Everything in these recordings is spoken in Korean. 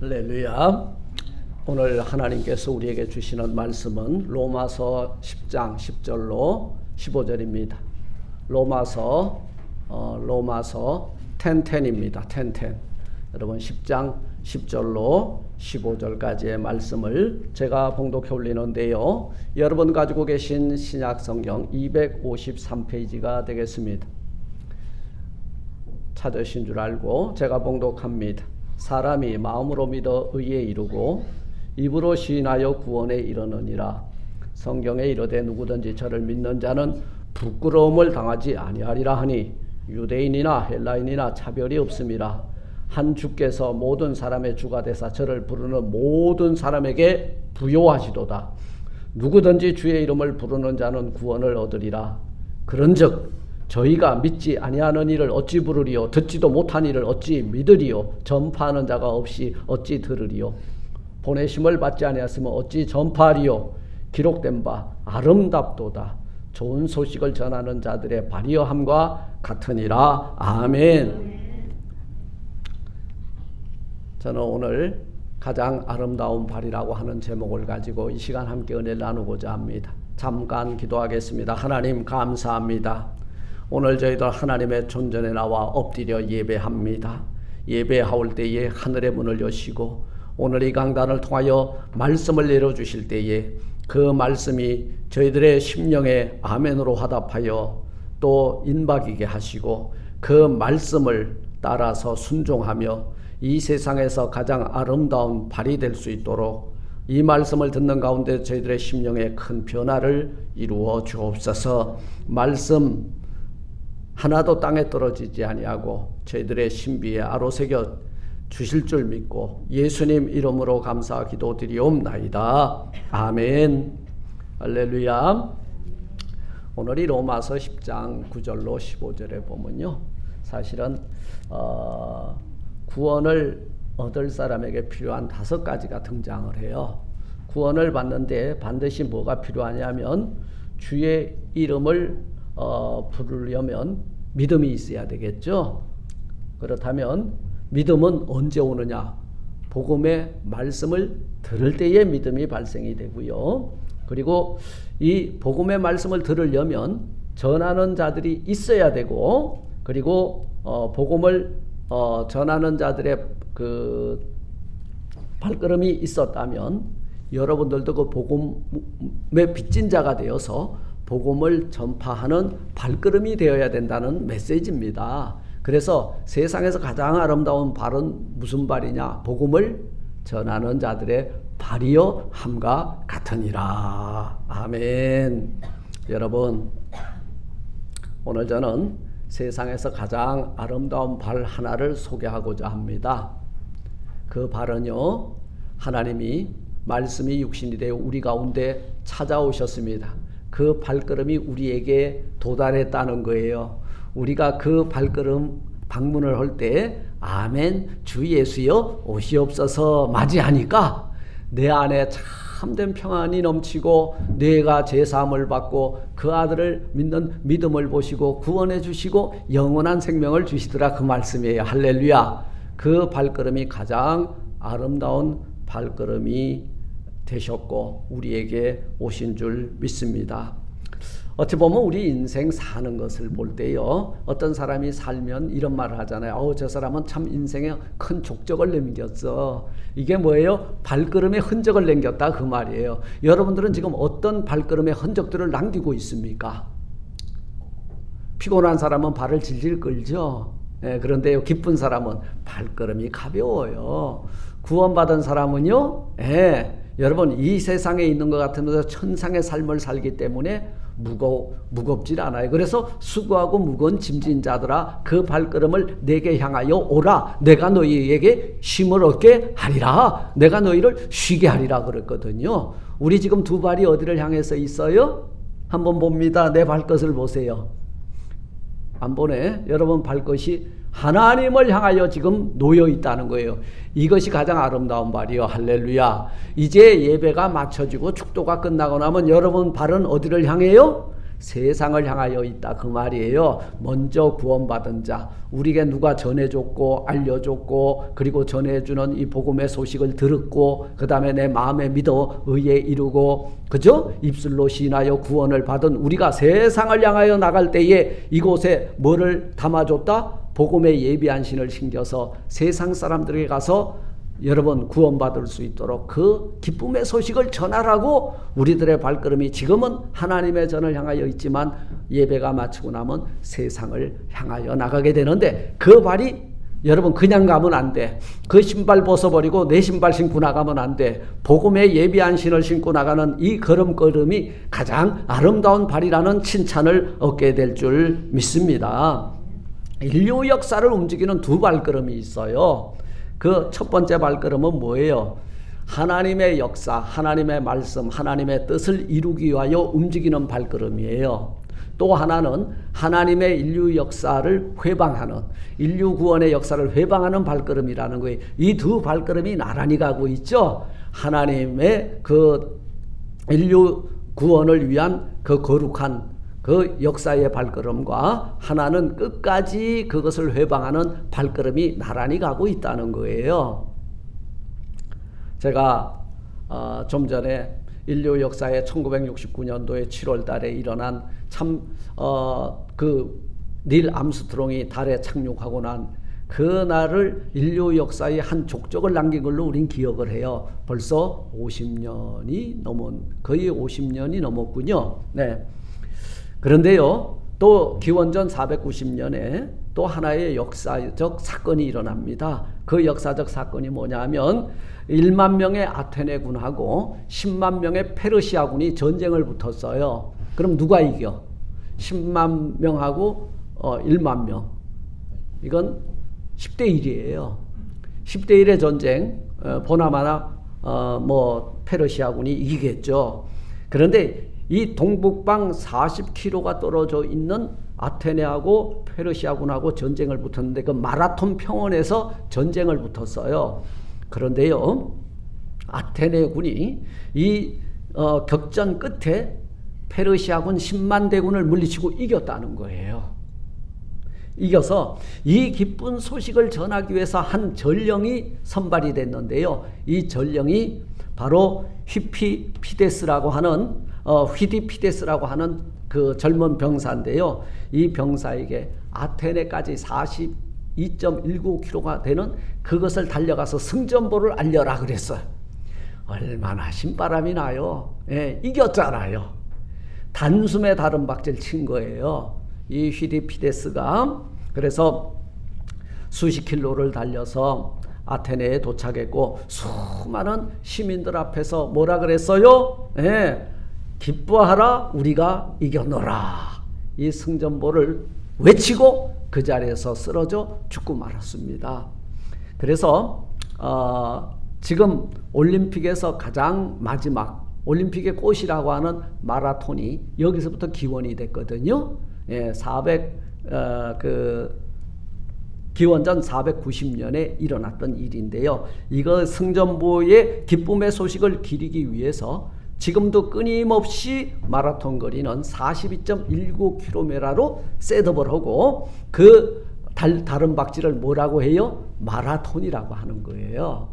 할렐루야. 오늘 하나님께서 우리에게 주시는 말씀은 로마서 10장 10절로 15절입니다. 로마서 10입니다. 10. 여러분 10장 10절로 15절까지의 말씀을 제가 봉독해 올리는데요. 여러분 가지고 계신 신약 성경 253페이지가 되겠습니다. 찾으신 줄 알고 제가 봉독합니다. 사람이 마음으로 믿어 의에 이르고 입으로 시인하여 구원에 이르느니라. 성경에 이르되 누구든지 저를 믿는 자는 부끄러움을 당하지 아니하리라 하니 유대인이나 헬라인이나 차별이 없음이라. 한 주께서 모든 사람의 주가 되사 저를 부르는 모든 사람에게 부요하시도다. 누구든지 주의 이름을 부르는 자는 구원을 얻으리라. 그런즉 저희가 믿지 아니하는 일을 어찌 부르리요? 듣지도 못한 일을 어찌 믿으리요? 전파하는 자가 없이 어찌 들으리요? 보내심을 받지 아니하였으면 어찌 전파하리요? 기록된 바 아름답도다. 좋은 소식을 전하는 자들의 발이여함과 같으니라. 아멘. 저는 오늘 가장 아름다운 발이라고 하는 제목을 가지고 이 시간 함께 은혜를 나누고자 합니다. 잠깐 기도하겠습니다. 하나님 감사합니다. 오늘 저희들 하나님의 존전에 나와 엎드려 예배합니다. 예배하올 때에 하늘의 문을 여시고 오늘 이 강단을 통하여 말씀을 내려주실 때에 그 말씀이 저희들의 심령에 아멘으로 화답하여 또 인박이게 하시고 그 말씀을 따라서 순종하며 이 세상에서 가장 아름다운 발이 될 수 있도록 이 말씀을 듣는 가운데 저희들의 심령에 큰 변화를 이루어 주옵소서. 말씀 하나도 땅에 떨어지지 아니하고 저희들의 신비에 아로새겨 주실 줄 믿고 예수님 이름으로 감사 기도드리옵나이다. 아멘. 할렐루야. 오늘이 로마서 10장 9절로 15절에 보면요, 사실은 구원을 얻을 사람에게 필요한 5가지가 등장을 해요. 구원을 받는데 반드시 뭐가 필요하냐면 주의 이름을 부르려면 믿음이 있어야 되겠죠. 그렇다면 믿음은 언제 오느냐? 복음의 말씀을 들을 때에 믿음이 발생이 되고요. 그리고 이 복음의 말씀을 들으려면 전하는 자들이 있어야 되고, 그리고 복음을 전하는 자들의 그 발걸음이 있었다면 여러분들도 그 복음의 빚진 자가 되어서 복음을 전파하는 발걸음이 되어야 된다는 메시지입니다. 그래서 세상에서 가장 아름다운 발은 무슨 발이냐? 복음을 전하는 자들의 발이여 함과 같으니라. 아멘. 여러분, 오늘 저는 세상에서 가장 아름다운 발 하나를 소개하고자 합니다. 그 발은요, 하나님이 말씀이 육신이 되어 우리 가운데 찾아오셨습니다. 그 발걸음이 우리에게 도달했다는 거예요. 우리가 그 발걸음 방문을 할 때 아멘 주 예수여 오시옵소서 맞이하니까 내 안에 참된 평안이 넘치고 뇌가 제사함을 받고 그 아들을 믿는 믿음을 보시고 구원해 주시고 영원한 생명을 주시더라, 그 말씀이에요. 할렐루야. 그 발걸음이 가장 아름다운 발걸음이 되셨고 우리에게 오신 줄 믿습니다. 어찌 보면 우리 인생 사는 것을 볼 때요, 어떤 사람이 살면 이런 말을 하잖아요. 저 사람은 참 인생에 큰 족적을 남겼어. 이게 뭐예요? 발걸음의 흔적을 남겼다, 그 말이에요. 여러분들은 지금 어떤 발걸음의 흔적들을 남기고 있습니까? 피곤한 사람은 발을 질질 끌죠. 그런데요, 기쁜 사람은 발걸음이 가벼워요. 구원받은 사람은요, 여러분 이 세상에 있는 것 같으면서 천상의 삶을 살기 때문에 무겁질 않아요. 그래서 수고하고 무거운 짐진 자들아 그 발걸음을 내게 향하여 오라. 내가 너희에게 쉼을 얻게 하리라. 내가 너희를 쉬게 하리라 그랬거든요. 우리 지금 두 발이 어디를 향해서 있어요? 한번 봅니다. 내 발것을 보세요. 안 보네. 여러분 발것이 하나님을 향하여 지금 놓여 있다는 거예요. 이것이 가장 아름다운 발이요. 할렐루야. 이제 예배가 마쳐지고 축도가 끝나고 나면 여러분 발은 어디를 향해요? 세상을 향하여 있다 그 말이에요. 먼저 구원받은 자, 우리에게 누가 전해줬고 알려줬고 그리고 전해주는 이 복음의 소식을 들었고 그 다음에 내 마음에 믿어 의에 이루고 그죠? 입술로 시인하여 구원을 받은 우리가 세상을 향하여 나갈 때에 이곳에 뭐를 담아줬다? 복음의 예비한 신을 심겨서 세상 사람들에게 가서 여러분 구원받을 수 있도록 그 기쁨의 소식을 전하라고 우리들의 발걸음이 지금은 하나님의 전을 향하여 있지만 예배가 마치고 나면 세상을 향하여 나가게 되는데 그 발이 여러분 그냥 가면 안 돼. 그 신발 벗어버리고 내 신발 신고 나가면 안 돼. 복음의 예비한 신을 신고 나가는 이 걸음걸음이 가장 아름다운 발이라는 칭찬을 얻게 될 줄 믿습니다. 인류 역사를 움직이는 두 발걸음이 있어요. 그 첫 번째 발걸음은 뭐예요? 하나님의 역사, 하나님의 말씀, 하나님의 뜻을 이루기 위하여 움직이는 발걸음이에요. 또 하나는 하나님의 인류 역사를 회방하는, 인류 구원의 역사를 회방하는 발걸음이라는 거예요. 이 두 발걸음이 나란히 가고 있죠. 하나님의 그 인류 구원을 위한 그 거룩한 그 역사의 발걸음과 하나는 끝까지 그것을 회방하는 발걸음이 나란히 가고 있다는 거예요. 제가 좀 전에 인류 역사의 1969년도에 7월 달에 일어난 닐 암스트롱이 달에 착륙하고 난 그날을 인류 역사의 한 족적을 남긴 걸로 우린 기억을 해요. 벌써 50년이 넘은, 거의 50년이 넘었군요. 네. 그런데요, 또 기원전 490년에 또 하나의 역사적 사건이 일어납니다. 그 역사적 사건이 뭐냐면 1만 명의 아테네군하고 10만 명의 페르시아군이 전쟁을 붙었어요. 그럼 누가 이겨? 10만 명하고 1만 명. 이건 10대 1이에요. 10대 1의 전쟁, 보나마나 페르시아군이 이기겠죠. 그런데 이 동북방 40km가 떨어져 있는 아테네하고 페르시아군하고 전쟁을 붙었는데 그 마라톤 평원에서 전쟁을 붙었어요. 그런데요, 아테네군이 이 격전 끝에 페르시아군 10만 대군을 물리치고 이겼다는 거예요. 이겨서 이 기쁜 소식을 전하기 위해서 한 전령이 선발이 됐는데요. 이 전령이 바로 휘디피데스라고 하는 그 젊은 병사인데요. 이 병사에게 아테네까지 42.19km가 되는 그것을 달려가서 승전보를 알려라 그랬어요. 얼마나 신바람이 나요. 예, 이겼잖아요. 단숨에 다른 박질 친 거예요. 이 휘디피데스가. 그래서 수십 킬로를 달려서 아테네에 도착했고 수많은 시민들 앞에서 뭐라 그랬어요? 예, 기뻐하라, 우리가 이겨노라. 이 승전보를 외치고 그 자리에서 쓰러져 죽고 말았습니다. 그래서 지금 올림픽에서 가장 마지막 올림픽의 꽃이라고 하는 마라톤이 여기서부터 기원이 됐거든요. 예, 기원전 490년에 일어났던 일인데요. 이거 승전보의 기쁨의 소식을 기리기 위해서 지금도 끊임없이 마라톤 거리는 42.19km로 셋업을 하고 그 다른 박지를 뭐라고 해요? 마라톤이라고 하는 거예요.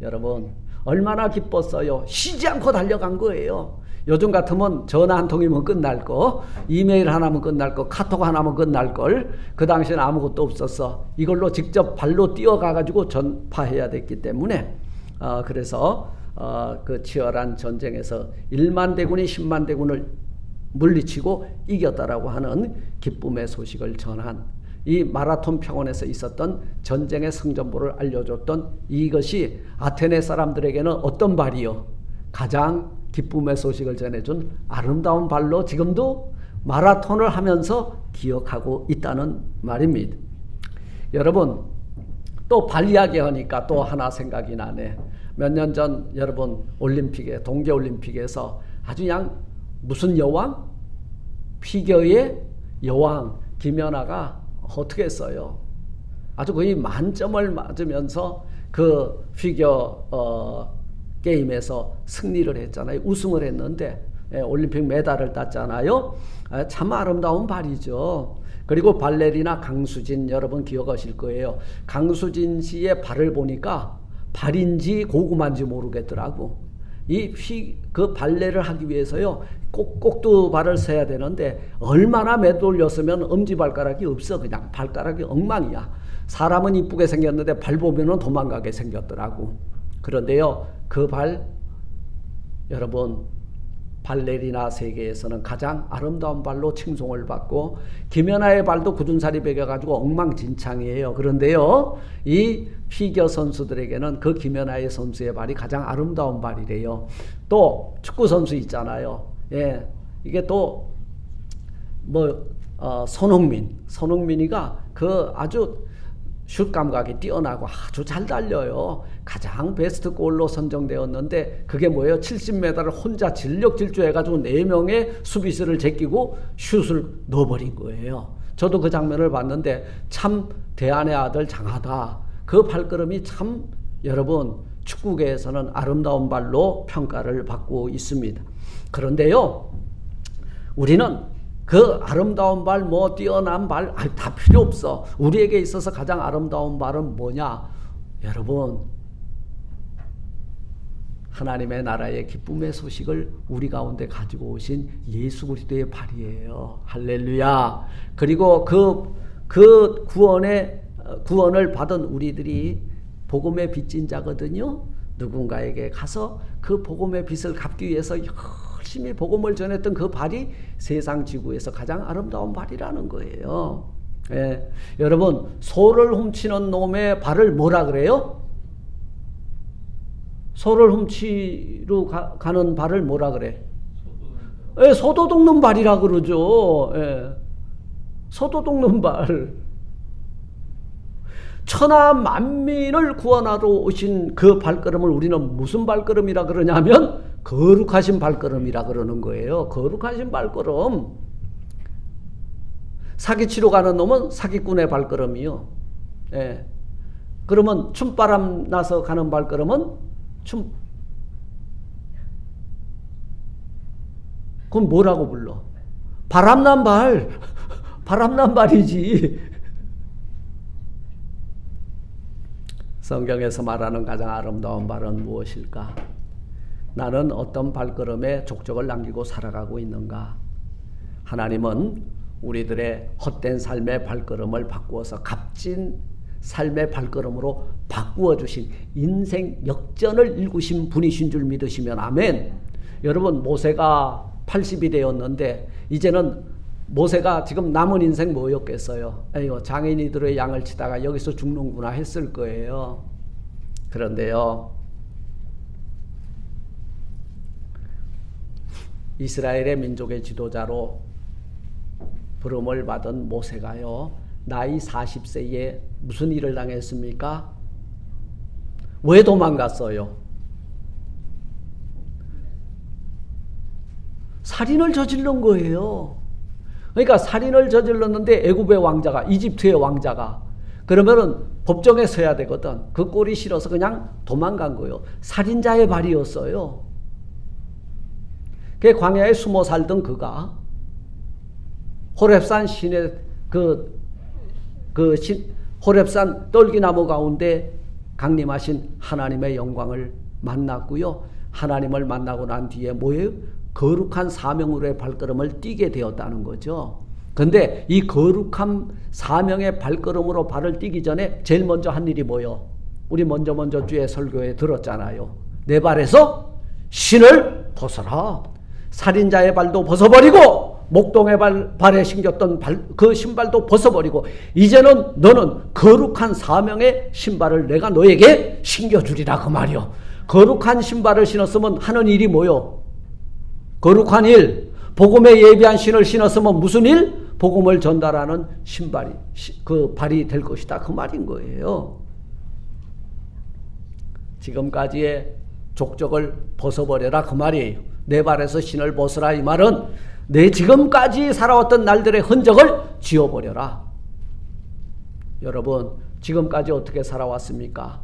여러분 얼마나 기뻤어요. 쉬지 않고 달려간 거예요. 요즘 같으면 전화 한 통이면 끝날 거, 이메일 하나면 끝날 거, 카톡 하나면 끝날 걸. 그 당시에는 아무것도 없었어. 이걸로 직접 발로 뛰어가가지고 전파해야 됐기 때문에 그래서 그 치열한 전쟁에서 1만 대군이 10만 대군을 물리치고 이겼다라고 하는 기쁨의 소식을 전한 이 마라톤 평원에서 있었던 전쟁의 승전보를 알려줬던 이것이 아테네 사람들에게는 어떤 발이요? 가장 기쁨의 소식을 전해준 아름다운 발로 지금도 마라톤을 하면서 기억하고 있다는 말입니다. 여러분 또 발 이야기하니까 또 하나 생각이 나네. 몇 년 전 여러분 올림픽에 동계올림픽에서 아주 그냥 무슨 여왕? 피겨의 여왕 김연아가 어떻게 했어요? 아주 거의 만점을 맞으면서 그 피겨 게임에서 승리를 했잖아요. 우승을 했는데 올림픽 메달을 땄잖아요. 참 아름다운 발이죠. 그리고 발레리나 강수진 여러분 기억하실 거예요. 강수진 씨의 발을 보니까 발인지 고구마인지 모르겠더라고. 그 발레를 하기 위해서요, 꼭꼭두 발을 서야 되는데, 얼마나 매돌렸으면 엄지발가락이 없어. 그냥 발가락이 엉망이야. 사람은 이쁘게 생겼는데 발 보면은 도망가게 생겼더라고. 그런데요, 그 발, 여러분, 발레리나 세계에서는 가장 아름다운 발로 칭송을 받고, 김연아의 발도 굳은살이 배겨가지고 엉망진창이에요. 그런데요, 이 피겨 선수들에게는 그 김연아의 선수의 발이 가장 아름다운 발이래요. 또 축구 선수 있잖아요. 예, 이게 또 손흥민이가 그 아주 슛 감각이 뛰어나고 아주 잘 달려요. 가장 베스트 골로 선정되었는데 그게 뭐예요? 70m를 혼자 전력 질주해가지고 4명의 수비수를 제끼고 슛을 넣어버린 거예요. 저도 그 장면을 봤는데 참 대안의 아들 장하다. 그 발걸음이 참 여러분 축구계에서는 아름다운 발로 평가를 받고 있습니다. 그런데요, 우리는 그 아름다운 발, 뛰어난 발, 다 필요 없어. 우리에게 있어서 가장 아름다운 발은 뭐냐? 여러분, 하나님의 나라의 기쁨의 소식을 우리 가운데 가지고 오신 예수 그리스도의 발이에요. 할렐루야. 그리고 그 구원을 받은 우리들이 복음의 빚진 자거든요. 누군가에게 가서 그 복음의 빚을 갚기 위해서 열심히 복음을 전했던 그 발이 세상 지구에서 가장 아름다운 발이라는 거예요. 예. 여러분, 소를 훔치는 놈의 발을 뭐라 그래요? 소를 훔치러 가는 발을 뭐라 그래? 예, 소도 돕는 발이라 그러죠. 예. 소도 돕는 발. 천하 만민을 구원하러 오신 그 발걸음을 우리는 무슨 발걸음이라 그러냐면 거룩하신 발걸음이라 그러는 거예요. 거룩하신 발걸음. 사기치러 가는 놈은 사기꾼의 발걸음이요. 예. 그러면 춤바람 나서 가는 발걸음은 그건 뭐라고 불러? 바람난 발. 바람난 발이지. 성경에서 말하는 가장 아름다운 발은 무엇일까? 나는 어떤 발걸음에 족적을 남기고 살아가고 있는가? 하나님은 우리들의 헛된 삶의 발걸음을 바꾸어서 값진 삶의 발걸음으로 바꾸어 주신 인생 역전을 일구신 분이신 줄 믿으시면 아멘. 여러분, 모세가 80이 되었는데 이제는 모세가 지금 남은 인생 뭐였겠어요? 에이고, 장인이들의 양을 치다가 여기서 죽는구나 했을 거예요. 그런데요, 이스라엘의 민족의 지도자로 부름을 받은 모세가요, 나이 40세에 무슨 일을 당했습니까? 왜 도망갔어요? 살인을 저지른 거예요. 그러니까 살인을 저질렀는데 애굽의 왕자가, 이집트의 왕자가, 그러면은 법정에 서야 되거든. 그 꼴이 싫어서 그냥 도망간 거예요. 살인자의 발이었어요. 그 광야에 숨어 살던 그가 호렙산 신의 호렙산 떨기나무 가운데 강림하신 하나님의 영광을 만났고요. 하나님을 만나고 난 뒤에 뭐예요? 거룩한 사명으로의 발걸음을 띄게 되었다는 거죠. 근데 이 거룩한 사명의 발걸음으로 발을 띄기 전에 제일 먼저 한 일이 뭐요? 우리 먼저 주에 설교에 들었잖아요. 내 발에서 신을 벗어라. 살인자의 발도 벗어버리고 목동의 발에 신겼던 그 신발도 벗어버리고 이제는 너는 거룩한 사명의 신발을 내가 너에게 신겨주리라 그 말이요. 거룩한 신발을 신었으면 하는 일이 뭐요? 거룩한 일, 복음에 예비한 신을 신었으면 무슨 일? 복음을 전달하는 신발이, 그 발이 될 것이다. 그 말인 거예요. 지금까지의 족적을 벗어버려라. 그 말이에요. 내 발에서 신을 벗으라. 이 말은 내 지금까지 살아왔던 날들의 흔적을 지워버려라. 여러분, 지금까지 어떻게 살아왔습니까?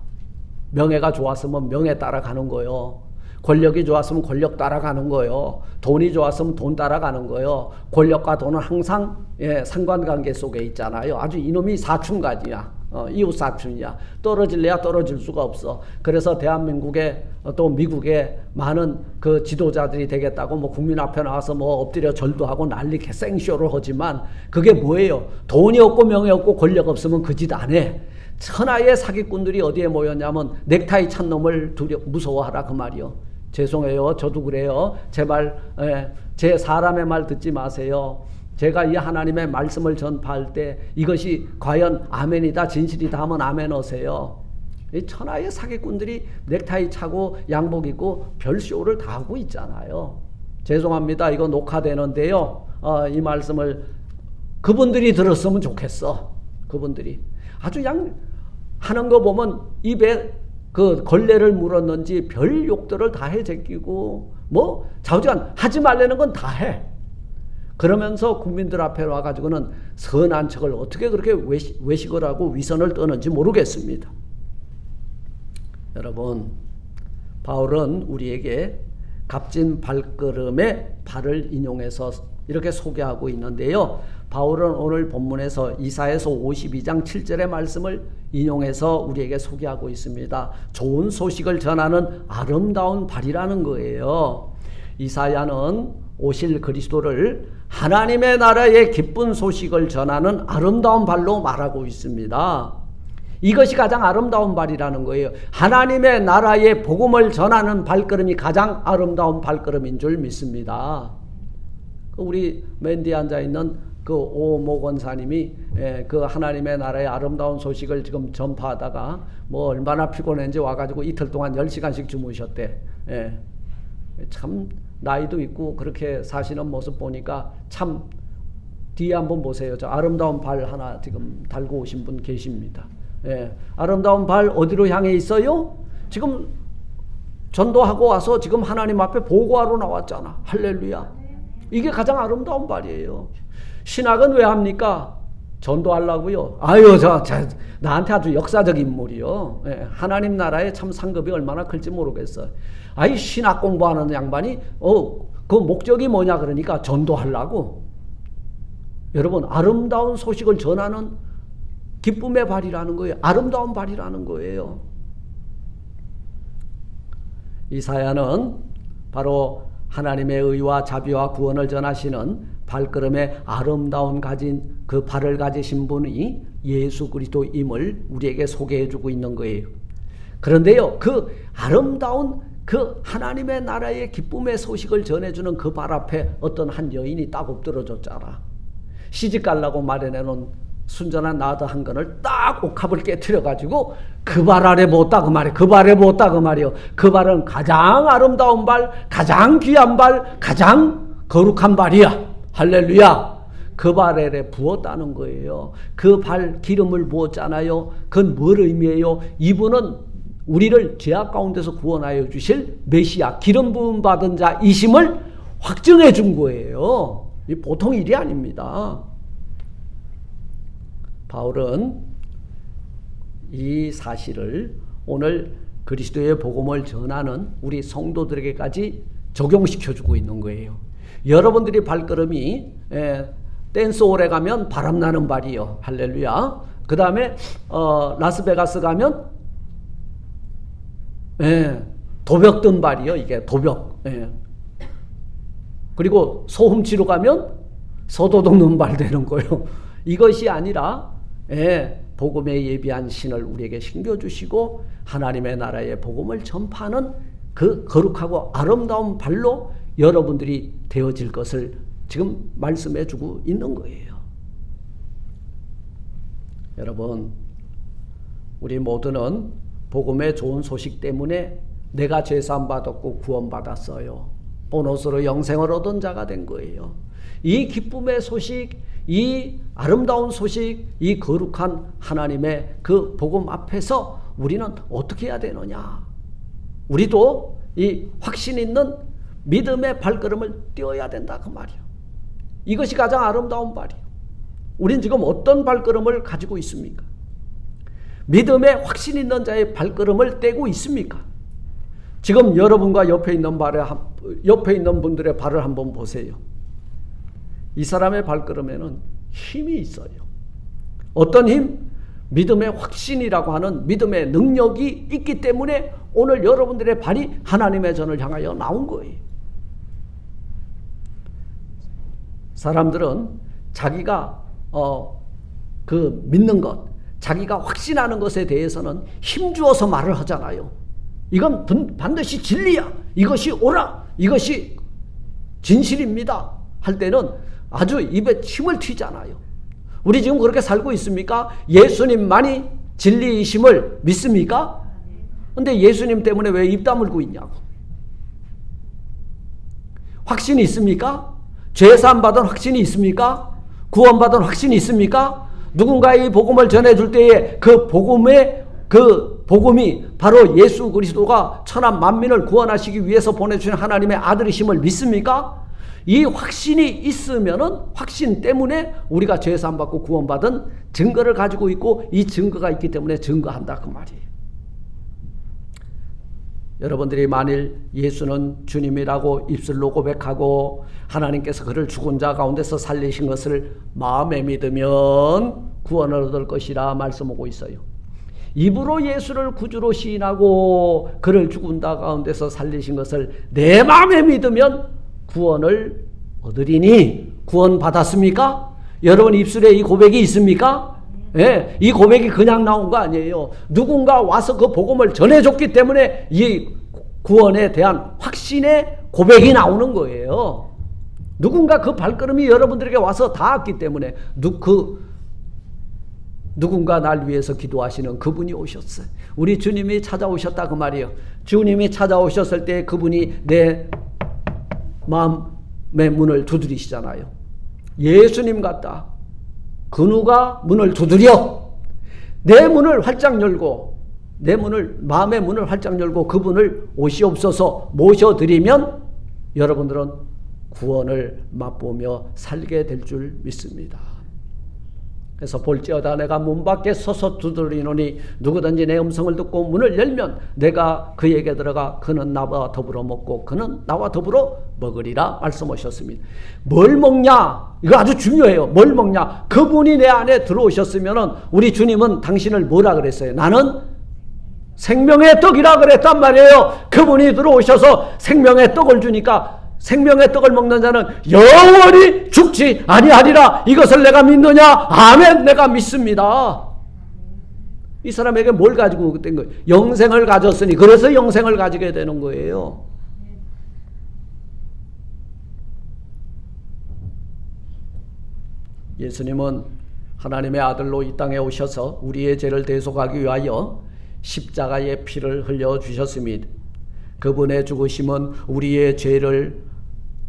명예가 좋았으면 명예 따라가는 거요. 권력이 좋았으면 권력 따라가는 거예요. 돈이 좋았으면 돈 따라가는 거예요. 권력과 돈은 항상 상관관계 속에 있잖아요. 아주 이놈이 사춘간이야. 이웃 사춘이야. 떨어질래야 떨어질 수가 없어. 그래서 대한민국에 또 미국에 많은 그 지도자들이 되겠다고 뭐 국민 앞에 나와서 뭐 엎드려 절도 하고 난리 생쇼를 하지만 그게 뭐예요? 돈이 없고 명예 없고 권력 없으면 그 짓 안 해. 천하의 사기꾼들이 어디에 모였냐면 넥타이 찬 놈을 무서워하라 그 말이요. 죄송해요. 저도 그래요. 제발 제 사람의 말 듣지 마세요. 제가 이 하나님의 말씀을 전파할 때 이것이 과연 아멘이다 진실이다 하면 아멘 하세요. 이 천하의 사기꾼들이 넥타이 차고 양복 입고 별쇼를 다 하고 있잖아요. 죄송합니다. 이거 녹화되는데요. 이 말씀을 그분들이 들었으면 좋겠어. 그분들이 아주 하는 거 보면 입에 그 걸레를 물었는지 별 욕들을 다 해 제끼고 뭐 좌우지간 하지 말라는 건 다 해. 그러면서 국민들 앞에 와가지고는 선한 척을 어떻게 그렇게 외식을 하고 위선을 떠는지 모르겠습니다. 여러분, 바울은 우리에게 값진 발걸음의 발을 인용해서 이렇게 소개하고 있는데요. 바울은 오늘 본문에서 이사야서 52장 7절의 말씀을 인용해서 우리에게 소개하고 있습니다. 좋은 소식을 전하는 아름다운 발이라는 거예요. 이사야는 오실 그리스도를 하나님의 나라의 기쁜 소식을 전하는 아름다운 발로 말하고 있습니다. 이것이 가장 아름다운 발이라는 거예요. 하나님의 나라의 복음을 전하는 발걸음이 가장 아름다운 발걸음인 줄 믿습니다. 우리 맨 뒤에 앉아있는 그 오모 권사님이 그 하나님의 나라의 아름다운 소식을 지금 전파하다가 뭐 얼마나 피곤했는지 와가지고 이틀 동안 10시간씩 주무셨대. 참 나이도 있고 그렇게 사시는 모습 보니까 참 뒤에 한번 보세요. 저 아름다운 발 하나 지금 달고 오신 분 계십니다. 아름다운 발 어디로 향해 있어요? 지금 전도하고 와서 지금 하나님 앞에 보고하러 나왔잖아. 할렐루야. 이게 가장 아름다운 발이에요. 신학은 왜 합니까? 전도하려고요. 아유, 나한테 아주 역사적 인물이요. 하나님 나라의 참 상급이 얼마나 클지 모르겠어요. 아이, 신학 공부하는 양반이, 그 목적이 뭐냐 그러니까 전도하려고. 여러분, 아름다운 소식을 전하는 기쁨의 발이라는 거예요. 아름다운 발이라는 거예요. 이사야는 바로 하나님의 의와 자비와 구원을 전하시는 발걸음의 아름다운 가진 그 발을 가지신 분이 예수 그리스도임을 우리에게 소개해주고 있는 거예요. 그런데요, 그 아름다운 그 하나님의 나라의 기쁨의 소식을 전해주는 그 발 앞에 어떤 한 여인이 딱 엎드러졌잖아. 시집 가려고 마련해놓은 순전한 나드 한 건을 딱 옥합을 깨트려가지고 그 발 아래 못 그 말이에요. 그 발에 못 그 말이에요. 그 발은 가장 아름다운 발, 가장 귀한 발, 가장 거룩한 발이야. 할렐루야. 그 발에 부었다는 거예요. 그 발 기름을 부었잖아요. 그건 뭘 의미해요? 이분은 우리를 죄악 가운데서 구원하여 주실 메시아, 기름 부음 받은 자이심을 확증해 준 거예요. 이 보통 일이 아닙니다. 바울은 이 사실을 오늘 그리스도의 복음을 전하는 우리 성도들에게까지 적용시켜주고 있는 거예요. 여러분들이 발걸음이 댄스홀에 가면 바람나는 발이요. 할렐루야. 그 다음에 라스베가스 가면 도벽 든 발이요. 이게 도벽. 그리고 소훔치러 가면 소도둑 는 발 되는 거예요. 이것이 아니라 복음에 예비한 신을 우리에게 신겨주시고 하나님의 나라의 복음을 전파하는 그 거룩하고 아름다운 발로 여러분들이 되어질 것을 지금 말씀해 주고 있는 거예요. 여러분, 우리 모두는 복음의 좋은 소식 때문에 내가 죄사함 받았고 구원받았어요. 보너스로 영생을 얻은 자가 된 거예요. 이 기쁨의 소식, 이 아름다운 소식, 이 거룩한 하나님의 그 복음 앞에서 우리는 어떻게 해야 되느냐? 우리도 이 확신 있는 믿음의 발걸음을 띄어야 된다 그 말이에요. 이것이 가장 아름다운 발이에요. 우린 지금 어떤 발걸음을 가지고 있습니까? 믿음의 확신 있는 자의 발걸음을 떼고 있습니까? 지금 여러분과 옆에 있는 분들의 발을 한번 보세요. 이 사람의 발걸음에는 힘이 있어요. 어떤 힘? 믿음의 확신이라고 하는 믿음의 능력이 있기 때문에 오늘 여러분들의 발이 하나님의 전을 향하여 나온 거예요. 사람들은 자기가 믿는 것, 자기가 확신하는 것에 대해서는 힘주어서 말을 하잖아요. 이건 반드시 진리야. 이것이 옳아. 이것이 진실입니다. 할 때는 아주 입에 침을 튀잖아요. 우리 지금 그렇게 살고 있습니까? 예수님만이 진리이심을 믿습니까? 근데 예수님 때문에 왜 입 다물고 있냐고. 확신이 있습니까? 죄사함 받은 확신이 있습니까? 구원받은 확신이 있습니까? 누군가의 복음을 전해줄 때에 그 복음이 바로 예수 그리스도가 천하 만민을 구원하시기 위해서 보내주신 하나님의 아들이심을 믿습니까? 이 확신이 있으면은 확신 때문에 우리가 죄사함 받고 구원받은 증거를 가지고 있고 이 증거가 있기 때문에 증거한다 그 말이에요. 여러분들이 만일 예수는 주님이라고 입술로 고백하고 하나님께서 그를 죽은 자 가운데서 살리신 것을 마음에 믿으면 구원을 얻을 것이라 말씀하고 있어요. 입으로 예수를 구주로 시인하고 그를 죽은 자 가운데서 살리신 것을 내 마음에 믿으면 구원을 얻으리니. 구원 받았습니까? 여러분 입술에 이 고백이 있습니까? 예, 이 고백이 그냥 나온 거 아니에요. 누군가 와서 그 복음을 전해줬기 때문에 이 구원에 대한 확신의 고백이 나오는 거예요. 누군가 그 발걸음이 여러분들에게 와서 닿았기 때문에 누군가 날 위해서 기도하시는 그분이 오셨어요. 우리 주님이 찾아오셨다 그 말이에요. 주님이 찾아오셨을 때 그분이 내 마음의 문을 두드리시잖아요. 예수님 같다. 그 누가 문을 두드려 내 문을 활짝 열고 마음의 문을 활짝 열고 그분을 오시옵소서 모셔드리면 여러분들은 구원을 맛보며 살게 될 줄 믿습니다. 그래서 볼지어다 내가 문 밖에 서서 두드리노니 누구든지 내 음성을 듣고 문을 열면 내가 그에게 들어가 그는 나와 더불어 먹고 그는 나와 더불어 먹으리라 말씀하셨습니다. 뭘 먹냐? 이거 아주 중요해요. 뭘 먹냐? 그분이 내 안에 들어오셨으면 우리 주님은 당신을 뭐라 그랬어요? 나는 생명의 떡이라 그랬단 말이에요. 그분이 들어오셔서 생명의 떡을 주니까 생명의 떡을 먹는 자는 영원히 죽지 아니하리라. 이것을 내가 믿느냐? 아멘. 내가 믿습니다. 이 사람에게 뭘 가지고 된 거예요? 영생을 가졌으니 그래서 영생을 가지게 되는 거예요. 예수님은 하나님의 아들로 이 땅에 오셔서 우리의 죄를 대속하기 위하여 십자가의 피를 흘려주셨습니다. 그분의 죽으심은 우리의 죄를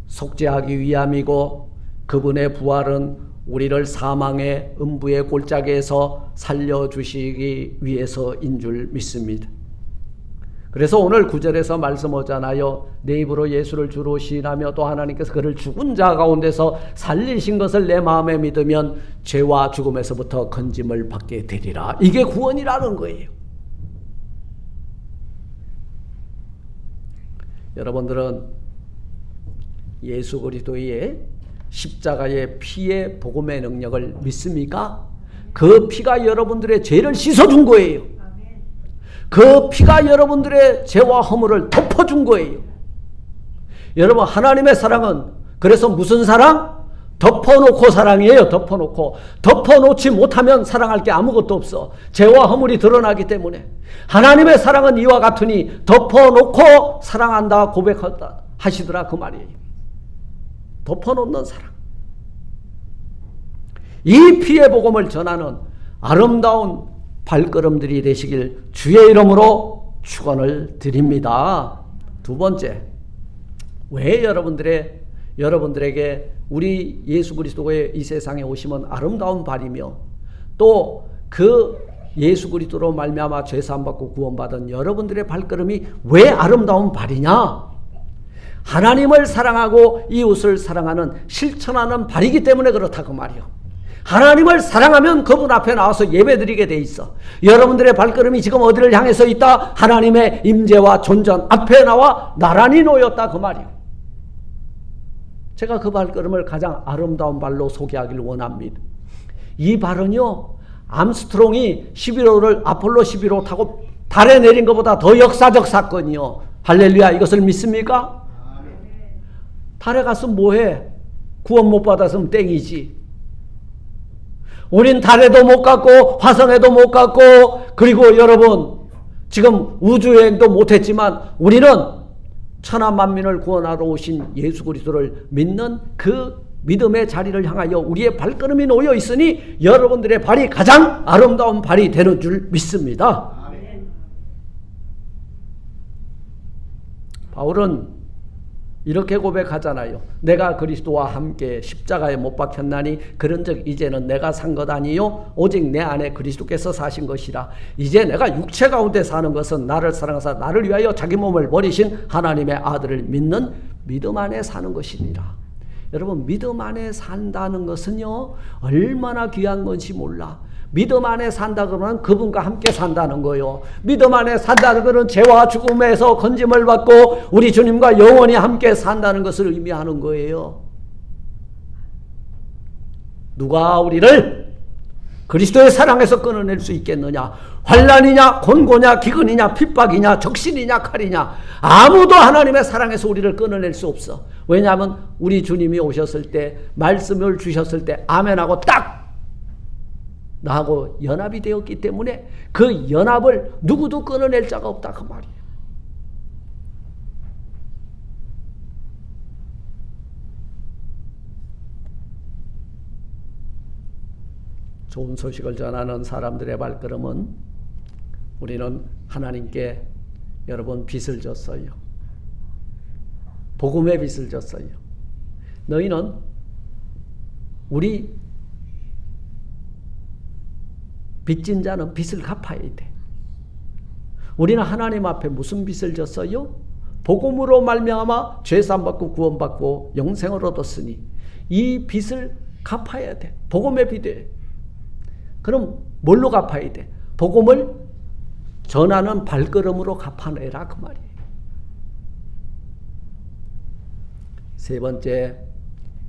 속죄하기 위함이고 그분의 부활은 우리를 사망의 음부의 골짜기에서 살려주시기 위해서인 줄 믿습니다. 그래서 오늘 9절에서 말씀하잖아요. 내 입으로 예수를 주로 시인하며 또 하나님께서 그를 죽은 자 가운데서 살리신 것을 내 마음에 믿으면 죄와 죽음에서부터 건짐을 받게 되리라. 이게 구원이라는 거예요. 여러분들은 예수 그리스도의 십자가의 피의 복음의 능력을 믿습니까? 그 피가 여러분들의 죄를 씻어준 거예요. 그 피가 여러분들의 죄와 허물을 덮어준 거예요. 여러분 하나님의 사랑은 그래서 무슨 사랑? 덮어놓고 사랑이에요. 덮어놓지 못하면 사랑할 게 아무것도 없어. 죄와 허물이 드러나기 때문에. 하나님의 사랑은 이와 같으니 덮어놓고 사랑한다 고백하다 하시더라 그 말이에요. 덮어놓는 사랑. 이 피의 복음을 전하는 아름다운 발걸음들이 되시길 주의 이름으로 축원을 드립니다. 두 번째, 왜 여러분들에게 우리 예수 그리스도의 이 세상에 오심은 아름다운 발이며 또 그 예수 그리스도로 말미암아 죄 사함 받고 구원받은 여러분들의 발걸음이 왜 아름다운 발이냐? 하나님을 사랑하고 이웃을 사랑하는 실천하는 발이기 때문에 그렇다고 말이요. 하나님을 사랑하면 그분 앞에 나와서 예배드리게 돼 있어. 여러분들의 발걸음이 지금 어디를 향해서 있다? 하나님의 임재와 존전 앞에 나와 나란히 놓였다 그 말이에요. 제가 그 발걸음을 가장 아름다운 발로 소개하길 원합니다. 이 발은요, 암스트롱이 11호를 아폴로 11호 타고 달에 내린 것보다 더 역사적 사건이요. 할렐루야. 이것을 믿습니까? 달에 가서 뭐해? 구원 못 받았으면 땡이지. 우린 달에도 못 갔고 화성에도 못 갔고, 그리고 여러분 지금 우주여행도 못했지만 우리는 천하 만민을 구원하러 오신 예수 그리스도를 믿는 그 믿음의 자리를 향하여 우리의 발걸음이 놓여 있으니 여러분들의 발이 가장 아름다운 발이 되는 줄 믿습니다. 바울은 이렇게 고백하잖아요. 내가 그리스도와 함께 십자가에 못 박혔나니 그런즉 이제는 내가 산 것 아니요 오직 내 안에 그리스도께서 사신 것이라. 이제 내가 육체 가운데 사는 것은 나를 사랑하사 나를 위하여 자기 몸을 버리신 하나님의 아들을 믿는 믿음 안에 사는 것이니라. 여러분, 믿음 안에 산다는 것은요, 얼마나 귀한 건지 몰라. 믿음 안에 산다 그러면 그분과 함께 산다는 거요. 믿음 안에 산다는 것은 죄와 죽음에서 건짐을 받고 우리 주님과 영원히 함께 산다는 것을 의미하는 거예요. 누가 우리를 그리스도의 사랑에서 끊어낼 수 있겠느냐? 환난이냐, 곤고냐, 기근이냐, 핍박이냐, 적신이냐, 칼이냐, 아무도 하나님의 사랑에서 우리를 끊어낼 수 없어. 왜냐하면 우리 주님이 오셨을 때, 말씀을 주셨을 때 아멘하고 딱 나하고 연합이 되었기 때문에 그 연합을 누구도 끊어낼 자가 없다 그 말이에요. 좋은 소식을 전하는 사람들의 발걸음은 우리는 하나님께 여러분 빚을 졌어요. 복음의 빚을 졌어요. 너희는 우리 빚진 자는 빚을 갚아야 돼. 우리는 하나님 앞에 무슨 빚을 졌어요? 복음으로 말미암아 죄사함 받고 구원받고 영생을 얻었으니 이 빚을 갚아야 돼. 복음의 빚이에요. 그럼 뭘로 갚아야 돼? 복음을 전하는 발걸음으로 갚아내라 그 말이에요. 세 번째,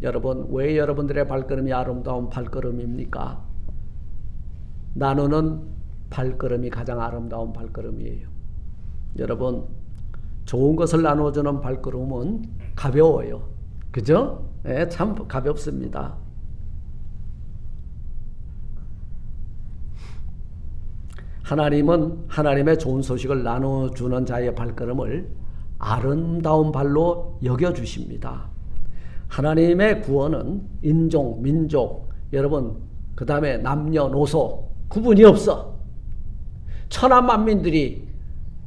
여러분, 왜 여러분들의 발걸음이 아름다운 발걸음입니까? 나누는 발걸음이 가장 아름다운 발걸음이에요. 여러분, 좋은 것을 나눠주는 발걸음은 가벼워요. 그죠? 네, 참 가볍습니다. 하나님은 하나님의 좋은 소식을 나눠주는 자의 발걸음을 아름다운 발로 여겨주십니다. 하나님의 구원은 인종, 민족, 여러분, 그 다음에 남녀노소 구분이 없어. 천하 만민들이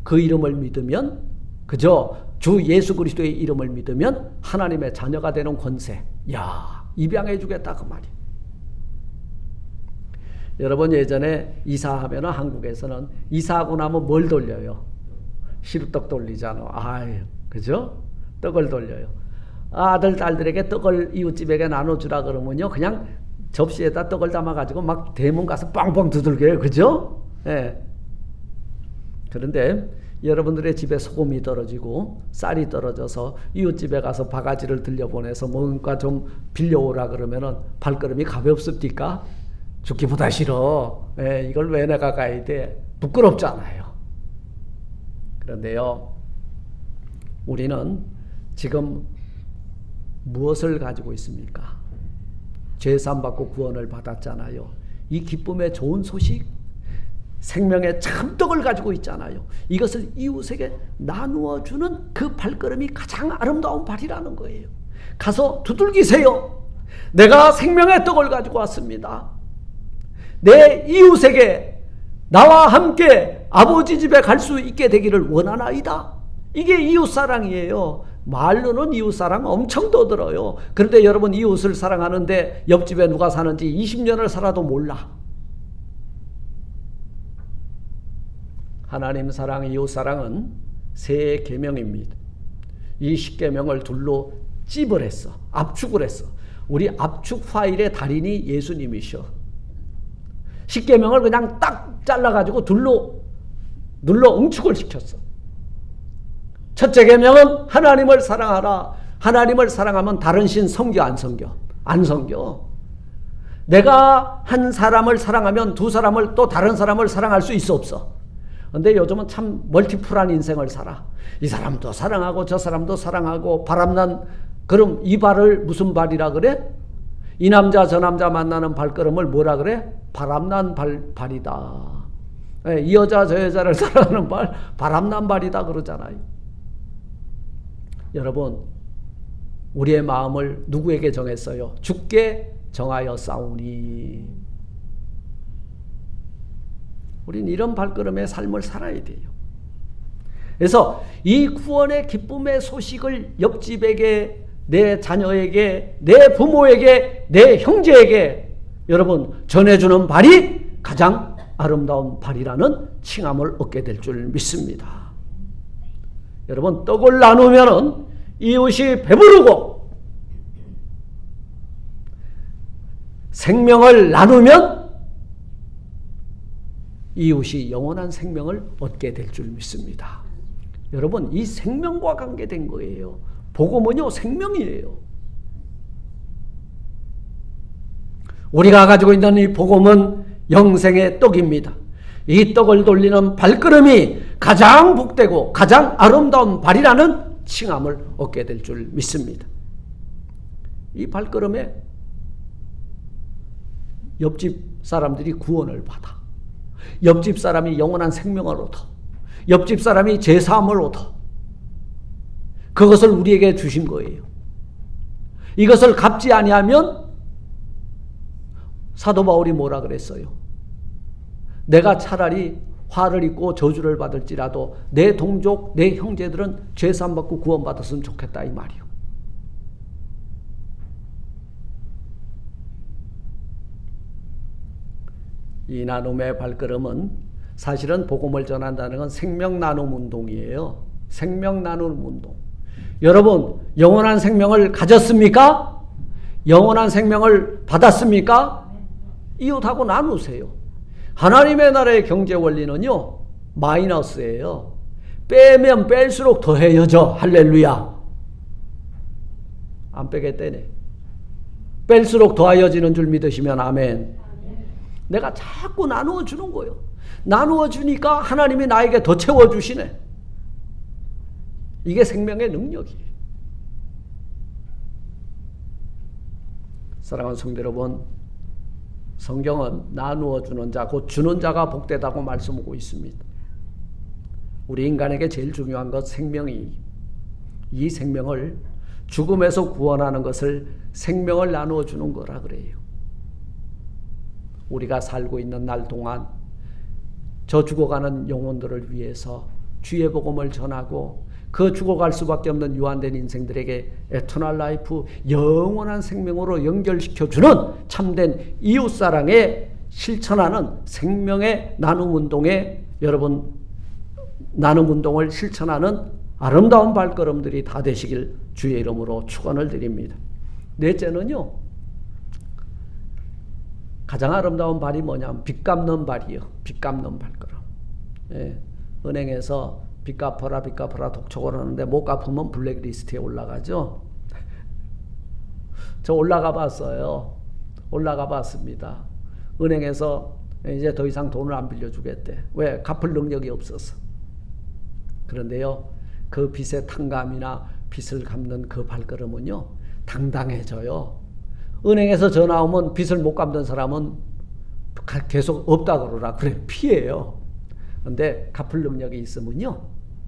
그 이름을 믿으면, 그저 주 예수 그리스도의 이름을 믿으면 하나님의 자녀가 되는 권세, 야, 입양해 주겠다 그 말이에요. 여러분, 예전에 이사하면 한국에서는 이사하고 나면 뭘 돌려요? 시루떡 돌리잖아. 아유, 그죠? 떡을 돌려요. 아들, 딸들에게 떡을 이웃집에게 나눠주라 그러면요, 그냥 접시에다 떡을 담아가지고 막 대문 가서 빵빵 두들겨요. 그죠? 예. 그런데 여러분들의 집에 소금이 떨어지고 쌀이 떨어져서 이웃집에 가서 바가지를 들려보내서 뭔가 좀 빌려오라 그러면은 발걸음이 가볍습니까? 죽기보다 싫어. 예, 이걸 왜 내가 가야 돼? 부끄럽잖아요. 그런데요, 우리는 지금 무엇을 가지고 있습니까? 죄사함 받고 구원을 받았잖아요. 이 기쁨의 좋은 소식, 생명의 참떡을 가지고 있잖아요. 이것을 이웃에게 나누어 주는 그 발걸음이 가장 아름다운 발이라는 거예요. 가서 두들기세요. 내가 생명의 떡을 가지고 왔습니다. 내 이웃에게 나와 함께 아버지 집에 갈 수 있게 되기를 원하나이다. 이게 이웃사랑이에요. 말로는 이웃사랑 엄청 떠들어요. 그런데 여러분, 이웃을 사랑하는데 옆집에 누가 사는지 20년을 살아도 몰라. 하나님 사랑, 이웃사랑은 세 계명입니다. 이 10계명을 둘로 찝을 했어. 압축을 했어. 우리 압축 파일의 달인이 예수님이셔. 십계명을 그냥 딱 잘라가지고 눌러 응축을 시켰어. 첫째 계명은 하나님을 사랑하라. 하나님을 사랑하면 다른 신 섬겨 안 섬겨? 안 섬겨. 내가 한 사람을 사랑하면 두 사람을 또 다른 사람을 사랑할 수 있어 없어? 근데 요즘은 참 멀티플한 인생을 살아. 이 사람도 사랑하고 저 사람도 사랑하고 바람난, 그럼 이 발을 무슨 발이라 그래? 이 남자 저 남자 만나는 발걸음을 뭐라 그래? 바람난 발이다. 이 여자 저 여자를 사랑하는 발, 바람난 발이다 그러잖아요. 여러분, 우리의 마음을 누구에게 정했어요? 주께 정하여 싸우니. 우린 이런 발걸음의 삶을 살아야 돼요. 그래서 이 구원의 기쁨의 소식을 옆집에게, 내 자녀에게, 내 부모에게, 내 형제에게 여러분 전해주는 발이 가장 아름다운 발이라는 칭함을 얻게 될 줄 믿습니다. 여러분, 떡을 나누면은 이웃이 배부르고, 생명을 나누면 이웃이 영원한 생명을 얻게 될 줄 믿습니다. 여러분, 이 생명과 관계된 거예요. 복음은요, 생명이에요. 우리가 가지고 있는 이 복음은 영생의 떡입니다. 이 떡을 돌리는 발걸음이 가장 복되고 가장 아름다운 발이라는 칭함을 얻게 될 줄 믿습니다. 이 발걸음에 옆집 사람들이 구원을 받아. 옆집 사람이 영원한 생명을 얻어. 옆집 사람이 제사함을 얻어. 그것을 우리에게 주신 거예요. 이것을 갚지 아니하면 사도 바울이 뭐라 그랬어요? 내가 차라리 화를 입고 저주를 받을지라도 내 동족, 내 형제들은 죄사함 받고 구원받았으면 좋겠다, 이 말이요. 이 나눔의 발걸음은 사실은 복음을 전한다는 건 생명 나눔 운동이에요. 생명 나눔 운동. 여러분, 영원한 생명을 가졌습니까? 영원한 생명을 받았습니까? 이웃하고 나누세요. 하나님의 나라의 경제 원리는요, 마이너스예요. 빼면 뺄수록 더해져져. 할렐루야. 안 빼겠다네. 뺄수록 더하여지는 줄 믿으시면 아멘. 내가 자꾸 나누어 주는 거예요. 나누어 주니까 하나님이 나에게 더 채워 주시네. 이게 생명의 능력이에요. 사랑하는 성도 여러분, 성경은 나누어 주는 자, 곧 주는 자가 복되다고 말씀하고 있습니다. 우리 인간에게 제일 중요한 것 생명이, 이 생명을 죽음에서 구원하는 것을 생명을 나누어 주는 거라 그래요. 우리가 살고 있는 날 동안 저 죽어가는 영혼들을 위해서 주의 복음을 전하고 그 죽어갈 수밖에 없는 유한된 인생들에게 에터널 라이프, 영원한 생명으로 연결시켜주는 참된 이웃사랑에 실천하는 생명의 나눔 운동에, 여러분 나눔 운동을 실천하는 아름다운 발걸음들이 다 되시길 주의 이름으로 축원을 드립니다. 넷째는요, 가장 아름다운 발이 뭐냐면 빚 갚는 발이요. 빚 갚는 발걸음. 예, 은행에서 빚 갚아라 독촉을 하는데 못 갚으면 블랙리스트에 올라가죠. 저 올라가 봤어요. 올라가 봤습니다. 은행에서 이제 더 이상 돈을 안 빌려주겠대. 왜? 갚을 능력이 없어서. 그런데요, 그 빚의 탕감이나 빚을 갚는 그 발걸음은요, 당당해져요. 은행에서 전화 오면 빚을 못 갚는 사람은 계속 없다 그러라. 그래, 피해요. 근데 갚을 능력이 있으면요,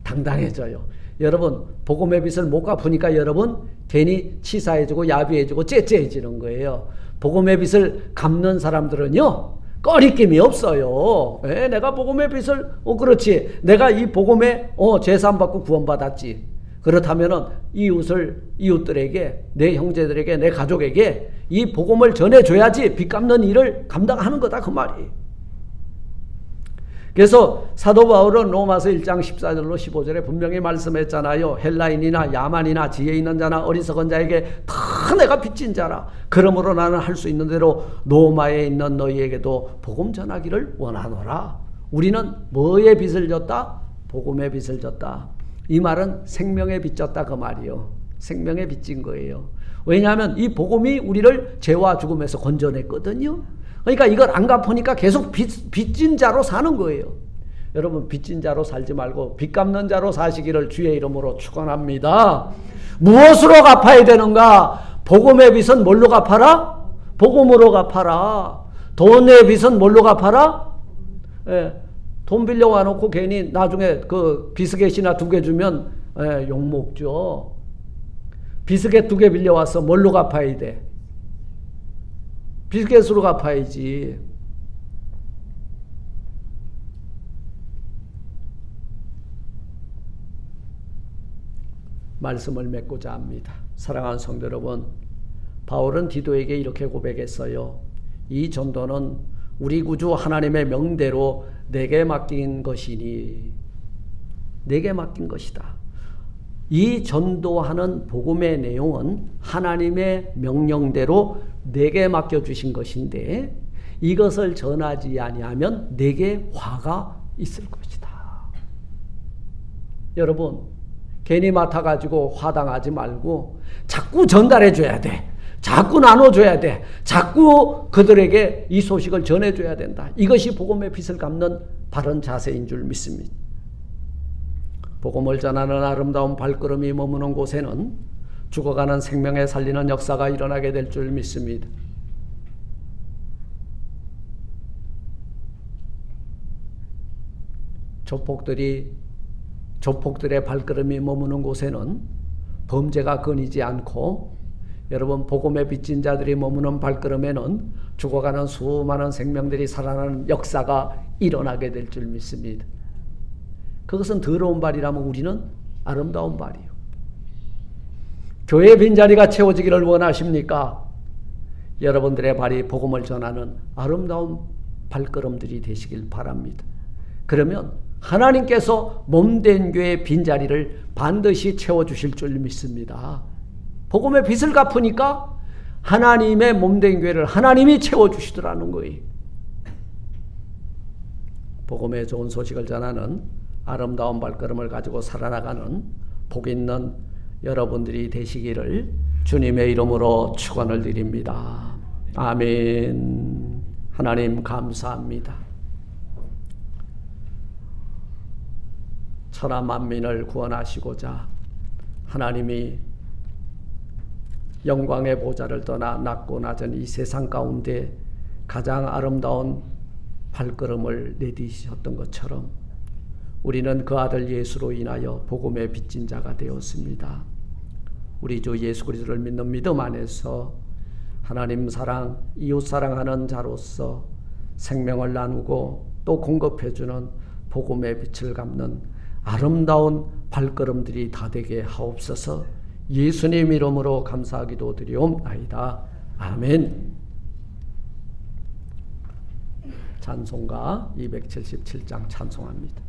당당해져요. 여러분, 복음의 빚을 못 갚으니까 여러분 괜히 치사해지고 야비해지고 째째해지는 거예요. 복음의 빚을 갚는 사람들은요, 꺼리낌이 없어요. 에, 내가 복음의 빚을, 그렇지, 내가 이 복음에 제사함 받고 구원받았지. 그렇다면은 이웃들에게, 내 형제들에게, 내 가족에게 이 복음을 전해줘야지 빚 갚는 일을 감당하는 거다, 그 말이에요. 그래서 사도 바울은 로마서 1장 14절로 15절에 분명히 말씀했잖아요. 헬라인이나 야만이나 지혜 있는 자나 어리석은 자에게 다 내가 빚진 자라. 그러므로 나는 할 수 있는 대로 로마에 있는 너희에게도 복음 전하기를 원하노라. 우리는 뭐에 빚을 졌다? 복음에 빚을 졌다. 이 말은 생명에 빚졌다 그 말이요. 생명에 빚진 거예요. 왜냐하면 이 복음이 우리를 죄와 죽음에서 건져냈거든요. 그러니까 이걸 안 갚으니까 계속 빚진 자로 사는 거예요. 여러분 빚진 자로 살지 말고 빚 갚는 자로 사시기를 주의 이름으로 축원합니다. 무엇으로 갚아야 되는가? 복음의 빚은 뭘로 갚아라? 복음으로 갚아라. 돈의 빚은 뭘로 갚아라? 예, 돈 빌려와 놓고 괜히 나중에 그 비스켓이나 2개 주면 욕먹죠. 비스켓 2개 빌려와서 뭘로 갚아야 돼? 비스켓으로 갚아야지. 말씀을 맺고자 합니다. 사랑하는 성도 여러분, 바울은 디도에게 이렇게 고백했어요. 이 전도는 우리 구주 하나님의 명대로 내게 맡긴 것이니, 내게 맡긴 것이다. 이 전도하는 복음의 내용은 하나님의 명령대로 내게 맡겨주신 것인데 이것을 전하지 아니하면 내게 화가 있을 것이다. 여러분 괜히 맡아가지고 화당하지 말고 자꾸 전달해줘야 돼. 자꾸 나눠줘야 돼. 자꾸 그들에게 이 소식을 전해줘야 된다. 이것이 복음의 빚을 갚는 바른 자세인 줄 믿습니다. 복음을 전하는 아름다운 발걸음이 머무는 곳에는 죽어가는 생명에 살리는 역사가 일어나게 될 줄 믿습니다. 조폭들의 발걸음이 머무는 곳에는 범죄가 끊이지 않고, 여러분 복음에 빚진 자들이 머무는 발걸음에는 죽어가는 수많은 생명들이 살아나는 역사가 일어나게 될 줄 믿습니다. 그것은 더러운 발이라면 우리는 아름다운 발이요. 교회 빈자리가 채워지기를 원하십니까? 여러분들의 발이 복음을 전하는 아름다운 발걸음들이 되시길 바랍니다. 그러면 하나님께서 몸된 교회의 빈자리를 반드시 채워주실 줄 믿습니다. 복음의 빚을 갚으니까 하나님의 몸된 교회를 하나님이 채워주시더라는 거예요. 복음의 좋은 소식을 전하는 아름다운 발걸음을 가지고 살아나가는 복 있는 여러분들이 되시기를 주님의 이름으로 축원을 드립니다. 아멘. 하나님 감사합니다. 천하 만민을 구원하시고자 하나님이 영광의 보좌를 떠나 낮고 낮은 이 세상 가운데 가장 아름다운 발걸음을 내디디셨던 것처럼 우리는 그 아들 예수로 인하여 복음의 빚진 자가 되었습니다. 우리 주 예수 그리스도를 믿는 믿음 안에서 하나님 사랑, 이웃 사랑하는 자로서 생명을 나누고 또 공급해주는 복음의 빛을 갚는 아름다운 발걸음들이 다 되게 하옵소서. 예수님 이름으로 감사하기도 드리옵나이다. 아멘. 찬송가 277장 찬송합니다.